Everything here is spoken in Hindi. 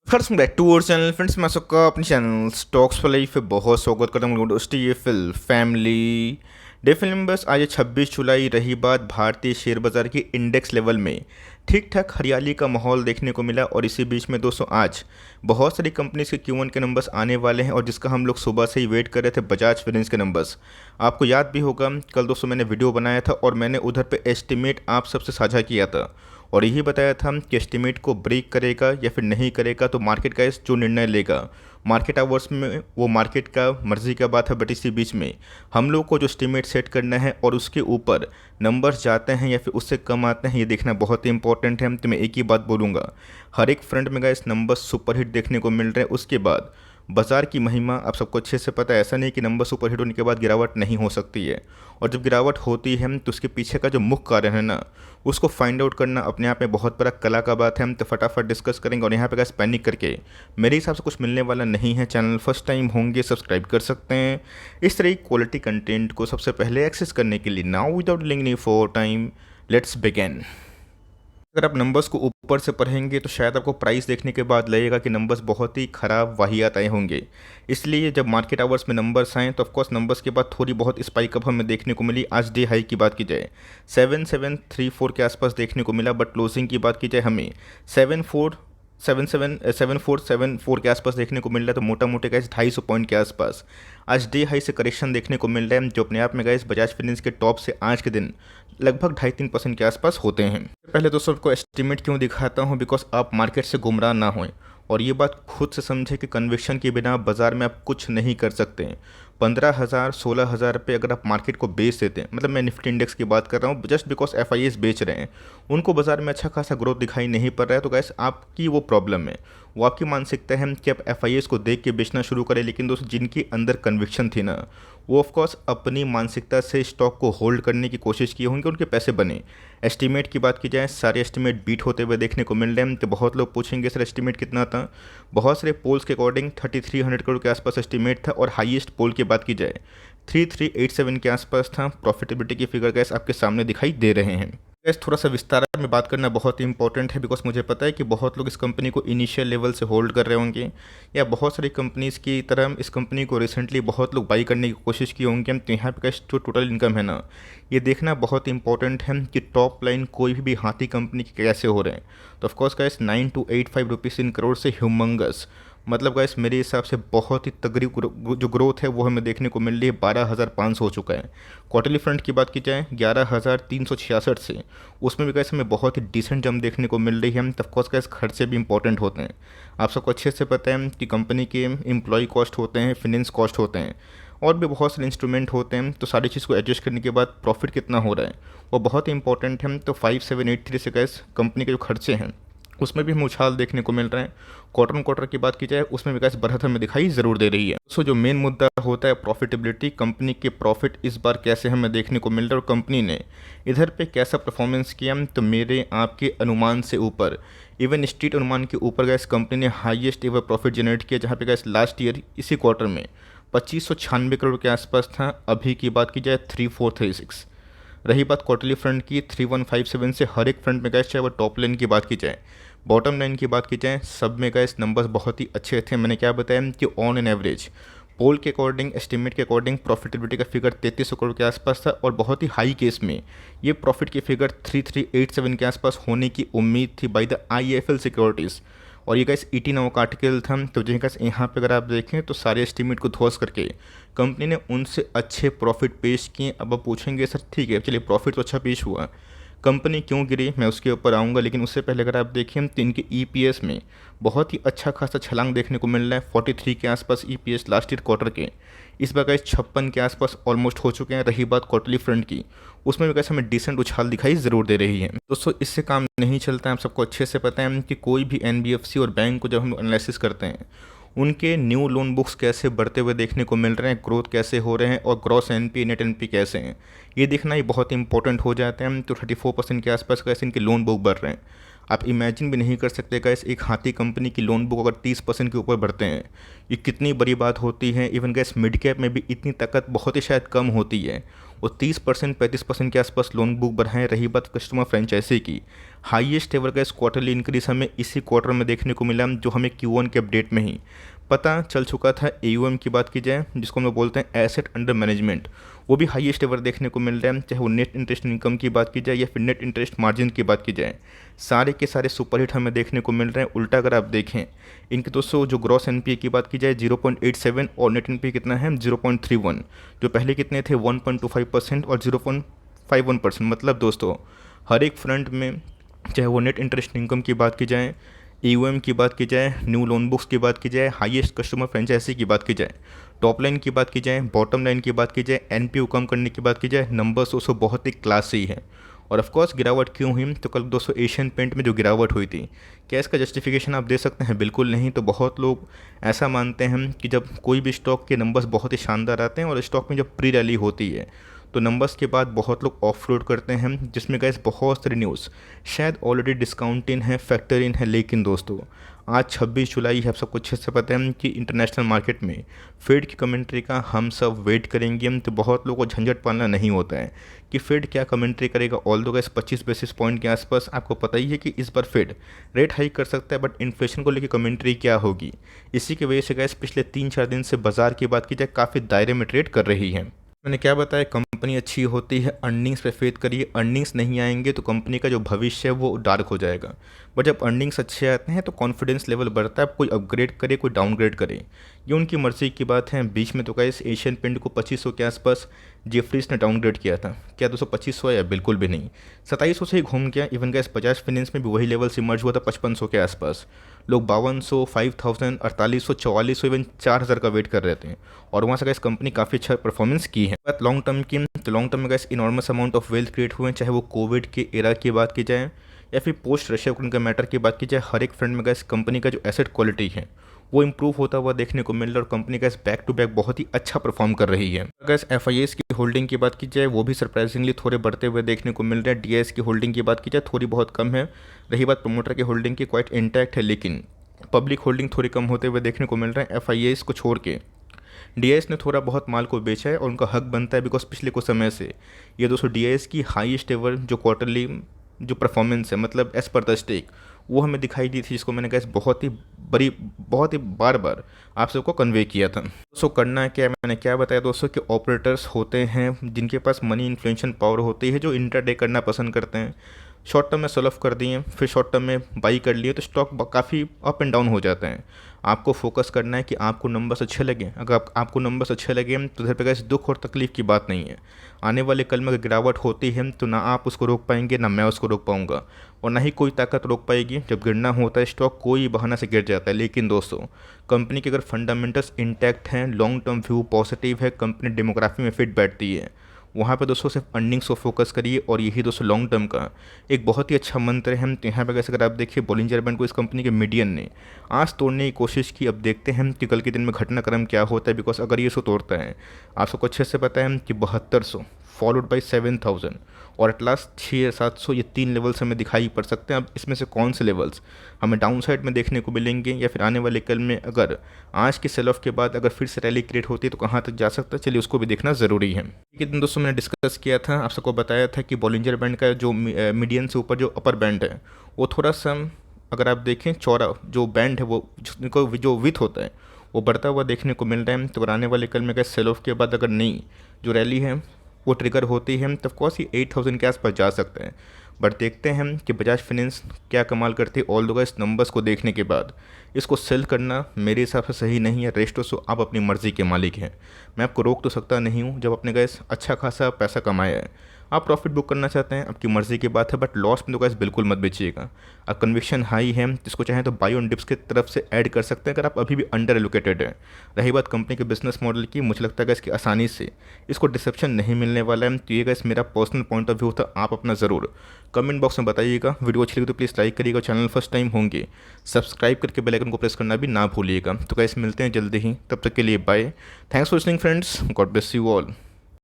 First back to our channel friends, मैं सबका अपने चैनल स्टॉक्स फॉर लाइफ पे बहुत स्वागत करता हूँ। दोस्तों ये फिल फैमिली डे फिल्म बस आज 26 जुलाई रही बात भारतीय शेयर बाजार की इंडेक्स लेवल में ठीक ठाक हरियाली का माहौल देखने को मिला। और इसी बीच में दोस्तों आज बहुत सारी कंपनीज के Q1 के नंबर्स आने वाले हैं और जिसका हम लोग सुबह से ही वेट कर रहे थे, बजाज फाइनेंस के नंबर्स। आपको याद भी होगा कल दोस्तों मैंने वीडियो बनाया था और मैंने उधर पे एस्टिमेट आप सबसे साझा किया था और यही बताया था कि एस्टिमेट को ब्रेक करेगा या फिर नहीं करेगा तो मार्केट का इस जो निर्णय लेगा मार्केट आवर्स में वो मार्केट का मर्जी का बात है। बट इसी बीच में हम लोग को जो एस्टिमेट सेट करना है और उसके ऊपर नंबर्स जाते हैं या फिर उससे कम आते हैं, ये देखना बहुत ही इंपॉर्टेंट है। तो मैं एक ही बात बोलूँगा, हर एक फ्रंट में गाइस नंबर्स सुपरहिट देखने को मिल रहे हैं। उसके बाद बाजार की महिमा आप सबको अच्छे से पता है, ऐसा नहीं कि नंबर सुपर हिट होने के बाद गिरावट नहीं हो सकती है। और जब गिरावट होती है तो उसके पीछे का जो मुख्य कारण है ना, उसको फाइंड आउट करना अपने आप में बहुत बड़ा कला का बात है। हम तो फटाफट डिस्कस करेंगे और यहाँ पे गाइस पैनिक करके मेरे हिसाब से कुछ मिलने वाला नहीं है। चैनल फर्स्ट टाइम होंगे सब्सक्राइब कर सकते हैं इस तरह की क्वालिटी कंटेंट को सबसे पहले एक्सेस करने के लिए। नाउ विदाउट लिंग फॉर टाइम लेट्स बिगिन। अगर आप नंबर्स को ऊपर से पढ़ेंगे तो शायद आपको प्राइस देखने के बाद लगेगा कि नंबर्स बहुत ही ख़राब वाहियात आए होंगे। इसलिए जब मार्केट आवर्स में नंबर्स आए तो ऑफकोर्स नंबर्स के बाद थोड़ी बहुत स्पाइक अप हमें देखने को मिली। आज डे हाई की बात की जाए 7734 के आसपास देखने को मिला, बट क्लोजिंग की बात की जाए हमें 7474 के आसपास देखने को मिल रहा है। तो मोटा मोटे गाइस 250 पॉइंट के आसपास आज डे हाई से करेक्शन देखने को मिल रहा है, जो अपने आप में गाइस बजाज फाइनेंस के टॉप से आज के दिन लगभग 2.5-3% के आसपास होते हैं। पहले तो सबको एस्टिमेट क्यों दिखाता हूँ, बिकॉज आप मार्केट से गुमराह ना हों और ये बात खुद से समझे कि कन्विक्शन के बिना बाजार में आप कुछ नहीं कर सकते। 15,000 16,000 रुपये अगर आप मार्केट को बेच देते हैं, मतलब मैं निफ्टी इंडेक्स की बात कर रहा हूँ, जस्ट बिकॉज FIS बेच रहे हैं, उनको बाजार में अच्छा खासा ग्रोथ दिखाई नहीं पड़ रहा है, तो गैस आपकी वो प्रॉब्लम है, वो आपकी मानसिकता है कि आप FIS को देख के बेचना शुरू करें। लेकिन दोस्तों जिनकी अंदर कन्विक्शन थी ना, वो ऑफकोर्स अपनी मानसिकता से स्टॉक को होल्ड करने की कोशिश किए होंगे, उनके पैसे बने। एस्टीमेट की बात की जाए सारे एस्टीमेट बीट होते हुए देखने को मिल रहे हैं। तो बहुत लोग पूछेंगे सर एस्टीमेट कितना था, बहुत सारे पोल्स के अकॉर्डिंग 3300 करोड़ के आसपास एस्टीमेट था और हाईएस्ट पोल की बात की जाए 3387 के आसपास था। प्रॉफिटेबिलिटी की फिगर गैस आपके सामने दिखाई दे रहे हैं। गैस थोड़ा सा विस्तार में बात करना बहुत ही इंपॉर्टेंट है, बिकॉज मुझे पता है कि बहुत लोग इस कंपनी को इनिशियल लेवल से होल्ड कर रहे होंगे या बहुत सारी कंपनीज़ की तरह इस कंपनी को रिसेंटली बहुत लोग बाई करने की कोशिश की होंगे। तो यहाँ पे गैस जो टोटल इनकम है ना, ये देखना बहुत इंपॉर्टेंट है कि टॉप लाइन कोई भी हाथी कंपनी के कैसे हो रहे हैं। तो of course gas 9285 rupees in crore से ह्यूमंगस, मतलब गाइस मेरे हिसाब से बहुत ही तगड़ी जो ग्रोथ है वो हमें देखने को मिल रही है। 12,500 हो चुका है। क्वार्टरली फ्रंट की बात की जाए 11,366 से, उसमें भी गाइस हमें बहुत ही डिसेंट जंप देखने को मिल रही है। ऑफकोर्स गाइस खर्चे भी इंपॉर्टेंट होते हैं, आप सबको अच्छे से पता है कि कंपनी के एम्प्लॉय कॉस्ट होते हैं, फिनेंस कॉस्ट होते हैं और भी बहुत सारे इंस्ट्रूमेंट होते हैं। तो सारी चीज़ को एडजस्ट करने के बाद प्रॉफिट कितना हो रहा है वो बहुत ही इंपॉर्टेंट है। तो 5783 से गैस कंपनी के जो खर्चे हैं उसमें भी हमें उछाल देखने को मिल रहे हैं। क्वार्टर क्वार्टर की बात की जाए उसमें विकास बढ़त हमें दिखाई ज़रूर दे रही है। सो जो मेन मुद्दा होता है प्रॉफिटेबिलिटी, कंपनी के प्रॉफिट इस बार कैसे हमें देखने को मिल रहा है और कंपनी ने इधर पे कैसा परफॉर्मेंस किया। तो मेरे आपके अनुमान से ऊपर, इवन स्ट्रीट अनुमान के ऊपर गैस कंपनी ने हाईएस्ट एवर प्रॉफिट जनरेट किया, जहाँ पे गैस लास्ट ईयर इसी क्वार्टर में 2596 करोड़ के आसपास था। अभी की बात की जाए 3436। रही बात क्वार्टरली फ्रंट की 3157 से, हर एक फ्रंट में गैस चाहे वो टॉप लाइन की बात की जाए बॉटम लाइन की बात की जाए सब में गैस नंबर्स बहुत ही अच्छे थे। मैंने क्या बताया कि ऑन एन एवरेज पोल के अकॉर्डिंग, एस्टिमेट के अकॉर्डिंग प्रॉफिटेबिलिटी का फिगर 3300 करोड़ के आसपास था और बहुत ही हाई केस में ये प्रॉफिट की फिगर 3387 के आसपास होने की उम्मीद थी बाय द IIFL सिक्योरिटीज़। और ये गाइस 18 नाउ का आर्टिकल था। तो जी गाइस यहाँ पे अगर आप देखें तो सारे एस्टीमेट को ध्वस्त करके कंपनी ने उनसे अच्छे प्रॉफिट पेश किए। अब आप पूछेंगे सर ठीक है चलिए प्रॉफिट तो अच्छा पेश हुआ, कंपनी क्यों गिरी, मैं उसके ऊपर आऊँगा, लेकिन उससे पहले अगर आप देखें तो इनके EPS में बहुत ही अच्छा खासा छलांग देखने को मिल रहा है। 43 के आसपास EPS लास्ट ईयर क्वार्टर के, इस बार गाइस 56 के आसपास ऑलमोस्ट हो चुके हैं। रही बात क्वार्टरली फ्रंट की, उसमें भी गाइस हमें डिसेंट उछाल दिखाई ज़रूर दे रही है। दोस्तों इससे काम नहीं चलता है, आप सबको अच्छे से पता है कि कोई भी NBFC और बैंक को जब हम एनालिसिस करते हैं उनके न्यू लोन बुक्स कैसे बढ़ते हुए देखने को मिल रहे हैं, ग्रोथ कैसे हो रहे हैं और ग्रॉस NP नेट NP कैसे हैं, ये देखना ही बहुत इंपॉर्टेंट हो जाता है। तो 34% के आसपास कैसे इनके लोन बुक बढ़ रहे हैं, आप इमेजिन भी नहीं कर सकते गैस एक हाथी कंपनी की लोन बुक अगर 30% के ऊपर बढ़ते हैं, ये कितनी बड़ी बात होती है। इवन गैस मिड कैप में भी इतनी ताकत बहुत ही शायद कम होती है, वो 30% 35% के आसपास लोन बुक बढ़ाएं। रही बात कस्टमर फ्रेंचाइजी की, हाईएस्ट एवर का इस क्वार्टरली इंक्रीज हमें इसी क्वार्टर में देखने को मिला, जो हमें Q1 के अपडेट में ही पता चल चुका था। AUM की बात की जाए, जिसको हम लोग बोलते हैं एसेट अंडर मैनेजमेंट, वो भी हाईएस्ट एवर देखने को मिल रहा है। चाहे वो नेट इंटरेस्ट इनकम की बात की जाए या फिर नेट इंटरेस्ट मार्जिन की बात की जाए, सारे के सारे सुपरहिट हमें देखने को मिल रहे हैं। उल्टा अगर आप देखें इनके दोस्तों, जो ग्रॉस NPA की बात की जाए 0.87 और नेट NPA कितना है 0.31, जो पहले कितने थे 1.25% और 0.51%। मतलब दोस्तों हर एक फ्रंट में, चाहे वो नेट इंटरेस्ट इनकम की बात की जाए, AUM की बात की जाए, न्यू लोन बुक्स की बात की जाए, हाईएस्ट कस्टमर फ्रेंचाइजी की बात की जाए, टॉप लाइन की बात की जाए, बॉटम लाइन की बात की जाए, NPA कम करने की बात की जाए, नंबर्स दोस्तों बहुत ही क्लासी है। और ऑफ कोर्स गिरावट क्यों हुई, तो कल दोस्तों एशियन पेंट में जो गिरावट हुई थी, क्या इसका जस्टिफिकेशन आप दे सकते हैं? बिल्कुल नहीं। तो बहुत लोग ऐसा मानते हैं कि जब कोई भी स्टॉक के नंबर्स बहुत ही शानदार आते हैं और स्टॉक में जब प्री रैली होती है तो नंबर्स के बाद बहुत लोग ऑफ रोड करते हैं, जिसमें गाइस बहुत सारी न्यूज़ शायद ऑलरेडी डिस्काउंट इन है, फैक्टर इन है। लेकिन दोस्तों आज 26 जुलाई है, आप सबको अच्छे से पता है कि इंटरनेशनल मार्केट में फेड की कमेंट्री का हम सब वेट करेंगे। तो बहुत लोगों को झंझट पालना नहीं होता है कि फेड क्या कमेंट्री करेगा। ऑल दो गाइस 25 बेसिस पॉइंट के आसपास आपको पता ही है कि इस बार फेड रेट हाइक कर सकता है, बट इन्फ्लेशन को लेकर कमेंट्री क्या होगी, इसी की वजह से गाइस पिछले 3-4 दिन से बाजार की बात की जाए काफ़ी दायरे में ट्रेड कर रही है। मैंने क्या बताया, कंपनी अच्छी होती है, अर्निंग्स पे फेथ करिए। अर्निंग्स नहीं आएंगे तो कंपनी का जो भविष्य है वो डार्क हो जाएगा। बट जब अर्निंग्स अच्छे आते हैं तो कॉन्फिडेंस लेवल बढ़ता है। कोई अपग्रेड करे, कोई डाउनग्रेड करे, ये उनकी मर्जी की बात है। बीच में तो गाइस एशियन पेंट को 2500 के आसपास जेफरीज ने डाउनग्रेड किया था। क्या दोस्तों 2500 या बिल्कुल भी नहीं, 2700 से ही घूम गया। इवन गाइस बजाज फाइनेंस में भी वही लेवल से इमर्ज हुआ था 5500 के आसपास। लोग 5200, 5000, 4800, 4400, इवन 4000 का वेट कर रहे थे और वहाँ से गाइस कंपनी काफ़ी अच्छा परफॉर्मेंस की है। बात लॉन्ग टर्म की, तो लॉन्ग टर्म में guys enormous amount of wealth create हुए, चाहे वो कोविड के एरा की बात की जाए या फिर पोस्ट रशिया यूक्रेन का मैटर की बात की जाए। हर एक फ्रंट में गाइस कंपनी का जो एसेट क्वालिटी है वो इंप्रूव होता हुआ देखने को मिल रहा है और कंपनी का बैक टू बैक बहुत ही अच्छा परफॉर्म कर रही है। अगर FIS की होल्डिंग की बात की जाए, वो भी सरप्राइजिंगली थोड़े बढ़ते हुए देखने को मिल रहे हैं। DIS की होल्डिंग की बात की जाए थोड़ी बहुत कम है। रही बात प्रमोटर की होल्डिंग की, क्वाइट इंटैक्ट है, लेकिन पब्लिक होल्डिंग थोड़ी कम होते हुए देखने को मिल रहा है। FIS को छोड़ के DIS ने थोड़ा बहुत माल को बेचा है और उनका हक बनता है, बिकॉज पिछले कुछ समय से ये दोस्तों DIS की हाईएस्ट एवर जो क्वार्टरली जो परफॉर्मेंस है, मतलब एज पर द स्टेक, वो हमें दिखाई दी थी, जिसको मैंने कहा बहुत ही बार बार आप सबको कन्वे किया था। दोस्तों करना क्या है, मैंने क्या बताया दोस्तों कि ऑपरेटर्स होते हैं जिनके पास मनी इन्फ्लेशन पावर होती है, जो इंटरडे करना पसंद करते हैं। शॉर्ट टर्म में सेल ऑफ कर दिए, फिर शॉर्ट टर्म में बाई कर लिए, तो स्टॉक काफ़ी अप एंड डाउन हो जाते हैं। आपको फोकस करना है कि आपको नंबर्स अच्छे लगे। अगर आपको नंबर्स अच्छे लगे तो इधर पे गाइस दुख और तकलीफ की बात नहीं है। आने वाले कल में अगर गिरावट होती है तो ना आप उसको रोक पाएंगे, ना मैं उसको रोक पाऊंगा, और ना ही कोई ताकत रोक पाएगी। जब गिरना होता है स्टॉक कोई बहाना से गिर जाता है। लेकिन दोस्तों कंपनी के अगर फंडामेंटल्स इंटैक्ट हैं, लॉन्ग टर्म व्यू पॉजिटिव है, कंपनी डेमोग्राफी में फिट बैठती है, वहाँ पे दोस्तों सिर्फ अर्निंग्स को फोकस करिए। और यही दोस्तों लॉन्ग टर्म का एक बहुत ही अच्छा मंत्र है। हम यहाँ पे अगर आप देखिए बॉलिंजर बैंड को इस कंपनी के मीडियन ने आज तोड़ने की कोशिश की। अब देखते हैं कि कल के दिन में घटनाक्रम क्या होता है, बिकॉज अगर ये इसको तोड़ता है, आप सबको अच्छे से पता है कि 7200 फॉलोड बाई 7000 और एट लास्ट 600-700, ये 3 लेवल्स हमें दिखाई पड़ सकते हैं। अब इसमें से कौन से लेवल्स हमें डाउन साइड में देखने को मिलेंगे या फिर आने वाले कल में अगर आज के सेल ऑफ के बाद अगर फिर से रैली क्रिएट होती है तो कहाँ तक जा सकता है, चलिए उसको भी देखना ज़रूरी है। एक दिन दोस्तों मैंने डिस्कस किया था, आप सबको बताया था कि बॉलिंजर बैंड का जो मीडियन से ऊपर जो अपर बैंड है वो थोड़ा सा, अगर आप देखें चौड़ा जो बैंड है वो जो विथ होता है वो बढ़ता हुआ देखने को मिल रहा है। तो अगर आने वाले कल में अगर सेल ऑफ के बाद अगर नई जो रैली है वो ट्रिगर होती है तो ऑफकोर्स ये 8000 के आसपास जा सकता है। बट देखते हैं कि बजाज फाइनेंस क्या कमाल करती है। ऑल दो इस नंबर्स को देखने के बाद इसको सेल करना मेरे हिसाब से सही नहीं है। रेस्ट सो आप अपनी मर्ज़ी के मालिक हैं, मैं आपको रोक तो सकता नहीं हूँ। जब अपने गैस अच्छा खासा पैसा कमाया है, आप प्रॉफिट बुक करना चाहते हैं, आपकी मर्ज़ी की बात है, बट लॉस में तो गैस बिल्कुल मत बेचिएगा। अब कन्विक्शन हाई है, जिसको चाहें तो बाई ऑन डिप्स की तरफ से ऐड कर सकते हैं अगर आप अभी भी अंडर एलोकेटेड है। रही बात कंपनी के बिजनेस मॉडल की, मुझे लगता है गैस कि आसानी से इसको डिसेप्शन नहीं मिलने वाला है। तो ये गैस मेरा पर्सनल पॉइंट ऑफ व्यू था, आप अपना ज़रूर कमेंट बॉक्स में बताइएगा। वीडियो अच्छी लगी तो प्लीज़ लाइक करिएगा, चैनल फर्स्ट टाइम होंगे सब्सक्राइब करके बेल आइकन को प्रेस करना भी ना भूलिएगा। तो गैस मिलते हैं जल्दी ही, तब तक के लिए bye. Thanks for listening friends, God bless you all.